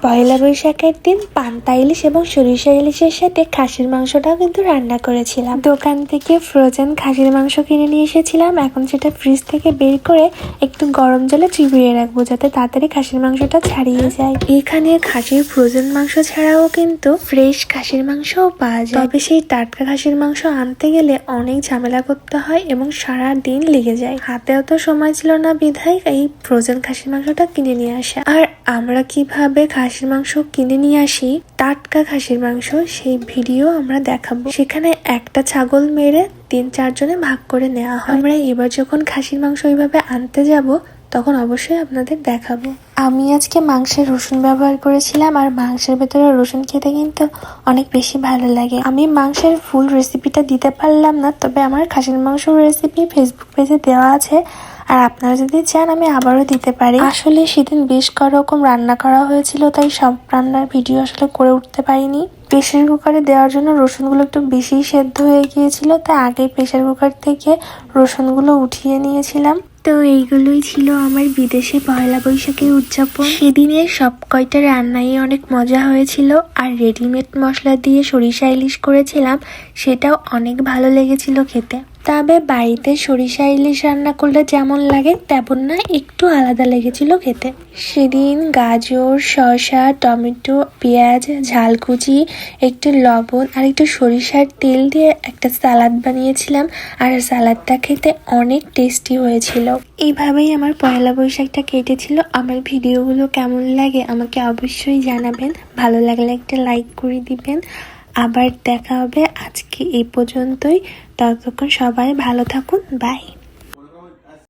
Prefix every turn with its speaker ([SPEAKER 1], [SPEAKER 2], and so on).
[SPEAKER 1] পয়লা বৈশাখের দিন পান্তা ইলিশ এবং সরিষা ইলিশের সাথে খাসির মাংসটাও কিন্তু রান্না করেছিলাম। দোকান থেকে ফ্রোজেন খাসির মাংস কিনে নিয়ে এসেছিলাম। এখন সেটা ফ্রিজ থেকে বের করে একটু গরম জলে চিবিয়ে রাখবো, যাতে তাড়াতাড়ি খাসির মাংসটা ছাড়িয়ে যায়। এখানে খাসির ফ্রোজেন মাংস ছাড়াও কিন্তু ফ্রেশ খাসির মাংসও পাওয়া যায়। তবে সেই টাটকা খাসির মাংস আনতে গেলে অনেক ঝামেলা করতে হয় এবং সারা দিন লেগে যায়। হাতেও তো সময় ছিল না, বিধায় এই ফ্রোজেন খাসির মাংসটা কিনে নিয়ে আসা। আর আমরা কিভাবে খাসির মাংস কিনে নিয়ে আসি, টাটকা খাসির মাংস, সেই ভিডিও আমরা দেখাবো। সেখানে একটা ছাগল মেরে 3-4 জনে ভাগ করে নেওয়া হয়। আমরা এবার যখন খাসির মাংস এইভাবে আনতে যাব, তখন অবশ্যই আপনাদের দেখাবো। আমি আজকে মাংসের রসুন ব্যবহার করেছিলাম, আর মাংসের ভেতরে রসুন খেতে কিন্তু অনেক বেশি ভালো লাগে। আমি মাংসের ফুল রেসিপিটা দিতে পারলাম না, তবে আমার খাসির মাংসের রেসিপি ফেসবুক পেজে দেওয়া আছে, আর আপনারা যদি চান আমি আবারও দিতে পারি। আসলে সেদিন বেশ রকম রান্না করা হয়েছিল, তাই সব রান্নার ভিডিও আসলে করে উঠতে পারিনি। প্রেসার কুকারে দেওয়ার জন্য রসুনগুলো একটু বেশি সেদ্ধ হয়ে গিয়েছিল, তাই আগে প্রেসার কুকার থেকে রসুনগুলো উঠিয়ে নিয়েছিলাম। তো এইগুলোই ছিল আমার বিদেশে পয়লা বৈশাখের উদযাপন। সেদিনে সব কয়টা রান্নাই অনেক মজা হয়েছিল, আর রেডিমেড মশলা দিয়ে সরিষা ইলিশ করেছিলাম, সেটাও অনেক ভালো লেগেছিল খেতে। তবে বাড়িতে সরিষা ইলিশ রান্না করলে যেমন লাগে তেমন না, একটু আলাদা লেগেছিল খেতে। সেদিন গাজর, শসা, টমেটো, পেঁয়াজ, ঝালকুচি, একটু লবণ আর একটু সরিষার তেল দিয়ে একটা সালাদ বানিয়েছিলাম, আর সালাদটা খেতে অনেক টেস্টি হয়েছিল। এইভাবেই আমার পয়লা বৈশাখটা কেটেছিল। আমার ভিডিওগুলো কেমন লাগে আমাকে অবশ্যই জানাবেন। ভালো লাগলে একটা লাইক করে দিবেন। আবার দেখা হবে। আজকে এই পর্যন্তই। ততক্ষণ সবাই ভালো থাকুন। বাই।